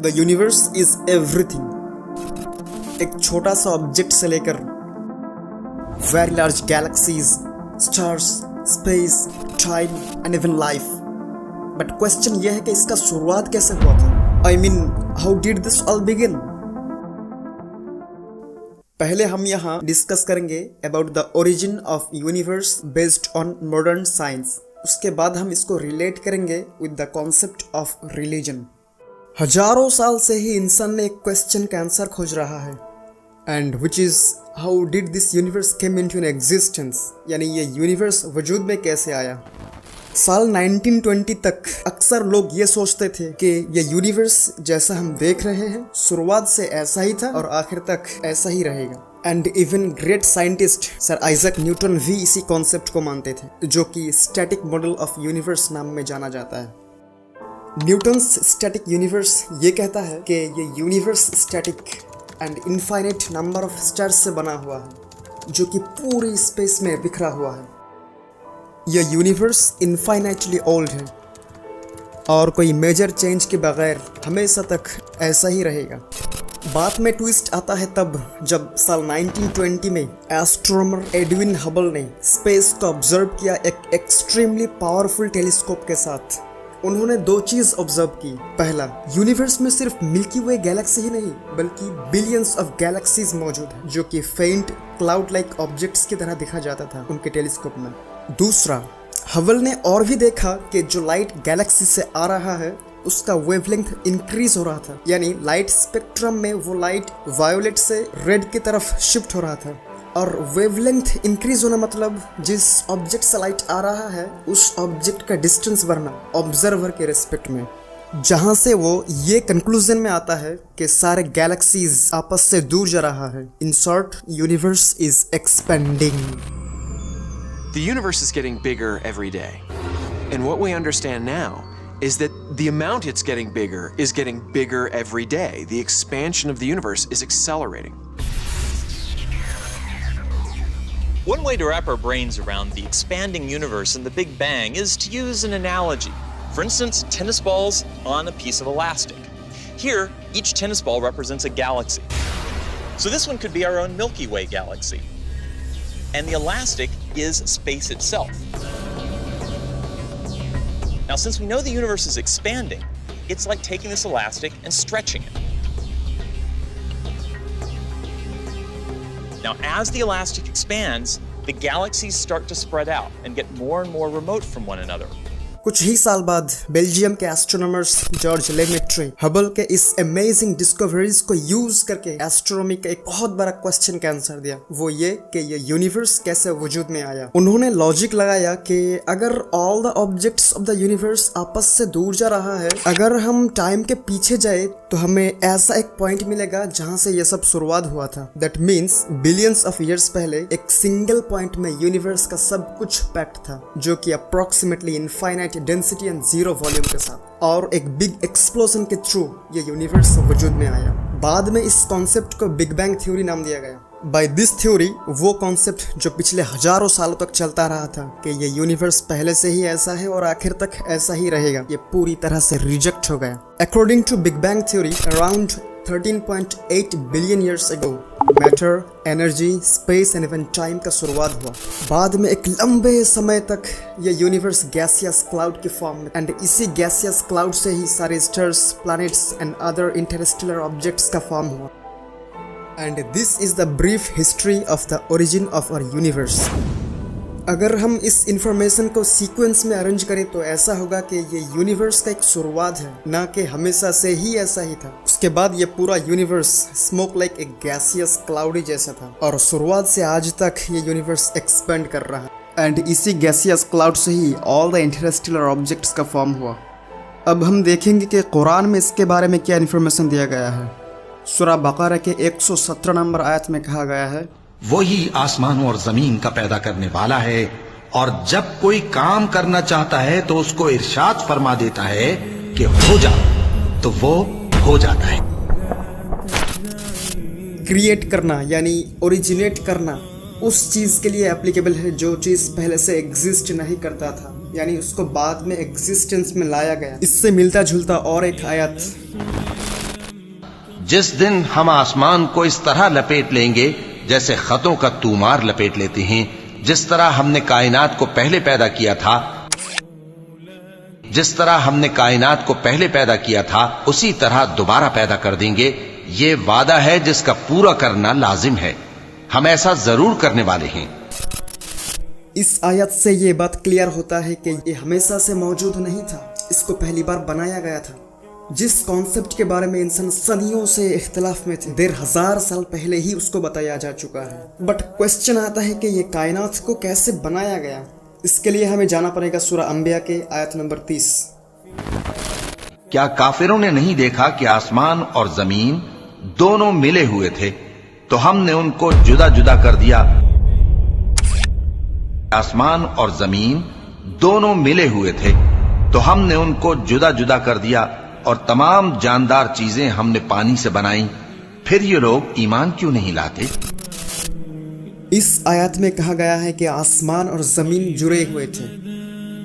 The universe is everything. एक छोटा सा ऑब्जेक्ट से लेकर very large galaxies, stars, space, time and even life. But question यह है कि इसका शुरुआत कैसे हुआ था? I mean, how did this all begin? पहले हम यहाँ डिस्कस करेंगे about the origin of universe based on modern science. उसके बाद हम इसको रिलेट करेंगे with the concept of religion. हजारों साल से ही इंसान ने एक क्वेश्चन का आंसर खोज रहा है, and which is how did this universe came into an existence, यानी ये यूनिवर्स वजूद में कैसे आया। साल 1920 तक अक्सर लोग ये सोचते थे कि ये यूनिवर्स जैसा हम देख रहे हैं शुरुआत से ऐसा ही था और आखिर तक ऐसा ही रहेगा। And even great scientist sir Isaac Newton भी इसी कॉन्सेप्ट को मानते थे, जो कि स्टैटिक मॉडल ऑफ यूनिवर्स नाम में जाना जाता है। न्यूटन्स स्टैटिक यूनिवर्स ये कहता है कि ये universe static and infinite number of stars से बना हुआ है, जो कि पूरी स्पेस में बिखरा हुआ है। यह यूनिवर्स इनफाइनाइटली ओल्ड है और कोई मेजर चेंज के बगैर हमेशा तक ऐसा ही रहेगा। बात में ट्विस्ट आता है तब जब साल 1920 में एस्ट्रोनॉमर एडविन हबल ने स्पेस को ऑब्जर्व किया एक एक्सट्रीमली पावरफुल टेलीस्कोप के साथ। उन्होंने दो चीज ऑब्जर्व की। पहला, यूनिवर्स में सिर्फ मिल्की वे गैलेक्सी ही नहीं बल्कि बिलियंस ऑफ गैलेक्सीज मौजूद हैं, जो कि फेंट क्लाउड लाइक ऑब्जेक्ट्स की तरह दिखा जाता था उनके टेलीस्कोप में। दूसरा, हबल ने और भी देखा कि जो लाइट गैलेक्सी से आ रहा है उसका वेवलेंथ इंक्रीज हो रहा था, यानी लाइट स्पेक्ट्रम में वो लाइट वायोलेट से रेड की तरफ शिफ्ट हो रहा था। और वेवलेंथ इंक्रीज होना मतलब जिस ऑब्जेक्ट से लाइट आ रहा है उस ऑब्जेक्ट का डिस्टेंस बढ़ना ऑब्जर्वर के रेस्पेक्ट में, जहां से वो ये कंक्लूजन में आता है कि सारे गैलेक्सीज आपस से दूर जा रहा है। In short, universe is expanding. The universe is getting bigger every day. And what we understand now is that the amount it's getting bigger every day. The expansion of the universe is accelerating. One way to wrap our brains around the expanding universe and the Big Bang is to use an analogy. For instance, tennis balls on a piece of elastic. Here, each tennis ball represents a galaxy. So this one could be our own Milky Way galaxy. And the elastic is space itself. Now, since we know the universe is expanding, it's like taking this elastic and stretching it. Now, as the elastic expands, the galaxies start to spread out and get more and more remote from one another. कुछ ही साल बाद Belgium के astronomers George लेमेट्रे Hubble के इस amazing discoveries को use करके astronomy का एक बहुत बड़ा क्वेश्चन का आंसर दिया। वो ये कि ये यूनिवर्स कैसे वजूद में आया। उन्होंने लॉजिक लगाया कि अगर all the objects of the universe आपस से दूर जा रहा है, अगर हम टाइम के पीछे जाए तो हमें ऐसा एक पॉइंट मिलेगा जहां से ये सब शुरुआत हुआ था। That means billions of years पहले एक सिंगल पॉइंट में यूनिवर्स का सब कुछ पैक्ड था, जो कि approximately infinite density and zero volume के साथ, और एक बिग एक्सप्लोजन के थ्रू ये यूनिवर्स वजूद में आया। बाद में इस कॉन्सेप्ट को बिग बैंग थ्योरी नाम दिया गया। बाय दिस थ्योरी, वो कॉन्सेप्ट जो पिछले हजारों सालों तक चलता रहा था कि ये यूनिवर्स पहले से ही ऐसा है और आखिर तक ऐसा ही रहेगा, ये पूरी तरह से रिजेक्ट हो गया। According to big bang theory, around 13.8 billion years ago matter, energy, space and even time का शुरुआत हुआ। बाद में एक लंबे समय तक ये यूनिवर्स गैसियस क्लाउड की फॉर्म में, एंड इसी गैसियस क्लाउड से ही सारे stars, planets and other interstellar objects का फॉर्म हुआ। And this is the brief history of the origin of our universe. अगर हम इस इंफॉर्मेशन को सीक्वेंस में अरेंज करें तो ऐसा होगा कि ये यूनिवर्स का एक शुरुआत है, ना कि हमेशा से ही ऐसा ही था। उसके बाद ये पूरा यूनिवर्स स्मोक लाइक एक गैसियस क्लाउडी जैसा था, और शुरुआत से आज तक ये यूनिवर्स एक्सपेंड कर रहा है। एंड इसी गैसियस क्लाउड से ही ऑल द इंटरस्टेलर ऑब्जेक्ट्स का फॉर्म हुआ। अब हम देखेंगे कि कुरान में इसके बारे में क्या इन्फॉर्मेशन दिया गया है। सूरा बकरा के 117 नंबर आयत में कहा गया है, वही आसमानों और जमीन का पैदा करने वाला है, और जब कोई काम करना चाहता है तो उसको इरशाद फरमा देता है कि हो जा, तो वो हो जाता है। क्रिएट करना यानी ओरिजिनेट करना उस चीज के लिए एप्लीकेबल है जो चीज पहले से एग्जिस्ट नहीं करता था, यानी उसको बाद में एग्जिस्टेंस में लाया गया। इससे मिलता जुलता और एक आयत जिस दिन हम आसमान को इस तरह लपेट लेंगे जैसे खतों का तूमार लपेट लेते हैं, जिस तरह हमने कायनात को पहले पैदा किया था, जिस तरह हमने कायनात को पहले पैदा किया था उसी तरह दोबारा पैदा कर देंगे। ये वादा है जिसका पूरा करना लाजिम है। हम ऐसा जरूर करने वाले हैं। इस आयत से ये बात क्लियर होता है कि ये हमेशा से मौजूद नहीं था, इसको पहली बार बनाया गया था। जिस कॉन्सेप्ट के बारे में इंसान सदियों से इख्तिलाफ में थे, 1500 साल पहले ही उसको बताया जा चुका है। बट क्वेश्चन आता है कि ये कायनात को कैसे बनाया गया। इसके लिए हमें जाना पड़ेगा सूरह अंबिया के आयत नंबर 30। क्या काफिरों ने नहीं देखा कि आसमान और जमीन दोनों मिले हुए थे, तो हमने उनको जुदा जुदा कर दिया। आसमान और जमीन दोनों मिले हुए थे, तो हमने उनको जुदा जुदा कर दिया, और तमाम जानदार चीजें हमने पानी से बनाई। फिर ये लोग ईमान क्यों नहीं लाते? इस आयत में कहा गया है कि आसमान और जमीन जुड़े हुए थे।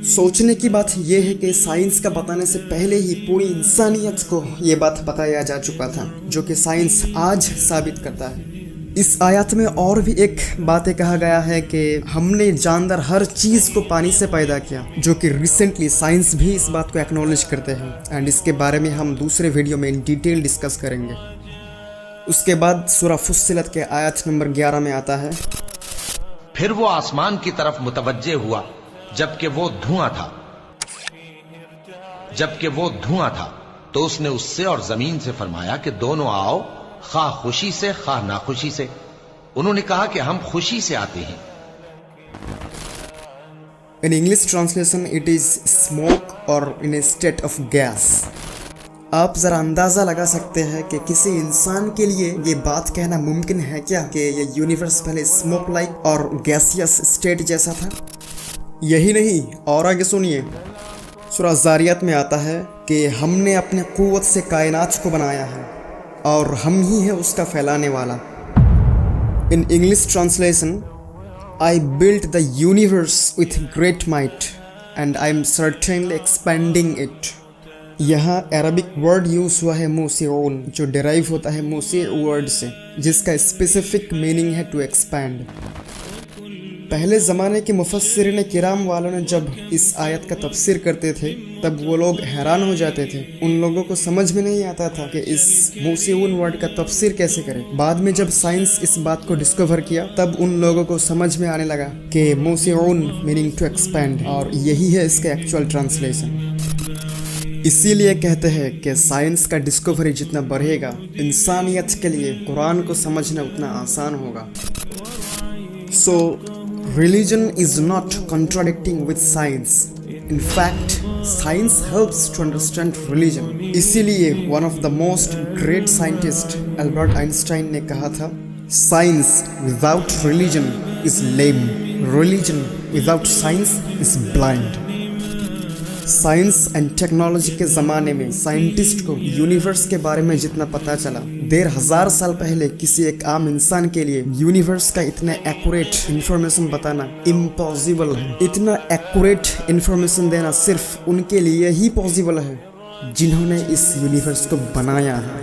सोचने की बात यह है कि साइंस का बताने से पहले ही पूरी इंसानियत को यह बात बताया जा चुका था, जो कि साइंस आज साबित करता है। इस आयत में और भी एक बातें कहा गया है कि हमने जानदार हर चीज़ को पानी से पैदा किया, जो कि रिसेंटली साइंस भी इस बात को एक्नॉलेज करते हैं, एंड इसके बारे में हम दूसरे वीडियो में इन डिटेल डिस्कस करेंगे। उसके बाद सूरह फुस्सिलत के आयत नंबर 11 में आता है, फिर वो आसमान की तरफ मुतवज्जे हुआ जबकि वो धुआं था, तो उसने उससे और जमीन से फरमाया कि दोनों आओ, खा खुशी से खा नाखुशी से। उन्होंने कहा कि हम खुशी से आते हैं। In English translation it is smoke और इन ए स्टेट ऑफ गैस। आप जरा अंदाजा लगा सकते हैं कि किसी इंसान के लिए ये बात कहना मुमकिन है क्या कि ये यूनिवर्स पहले स्मोक लाइक और गैसियस स्टेट जैसा था। यही नहीं, और आगे सुनिए, सूरह ज़ारियात में आता है कि हमने अपने कुव्वत से कायनात को बनाया है और हम ही है उसका फैलाने वाला। In English translation, I built the universe with great might and I am certainly expanding it. यहाँ अरबिक वर्ड यूज हुआ है मूसिऊन, जो डिराइव होता है मूसी वर्ड से, जिसका स्पेसिफिक मीनिंग है टू एक्सपैंड। पहले ज़माने के मुफस्सिरीन किराम वालों ने जब इस आयत का तफसीर करते थे तब वो लोग हैरान हो जाते थे। उन लोगों को समझ में नहीं आता था कि इस मूसिऊन वर्ड का तफसीर कैसे करें। बाद में जब साइंस इस बात को डिस्कवर किया तब उन लोगों को समझ में आने लगा कि मूसिऊन मीनिंग टू एक्सपैंड, और यही है इसका एक्चुअल ट्रांसलेशन। इसीलिए कहते हैं कि साइंस का डिस्कवरी जितना बढ़ेगा, इंसानियत के लिए कुरान को समझना उतना आसान होगा। सो religion is not contradicting with science. In fact, science helps to understand religion. इसीलिए one of the most great scientist Albert Einstein ने कहा था, science without religion is lame. Religion without science is blind. Science and technology के ज़माने में scientist को universe के बारे में जितना पता चला, 1500 साल पहले किसी एक आम इंसान के लिए यूनिवर्स का इतना एक्यूरेट इंफॉर्मेशन बताना इम्पॉसिबल है। इतना एक्यूरेट इंफॉर्मेशन देना सिर्फ उनके लिए ही पॉसिबल है जिन्होंने इस यूनिवर्स को बनाया है।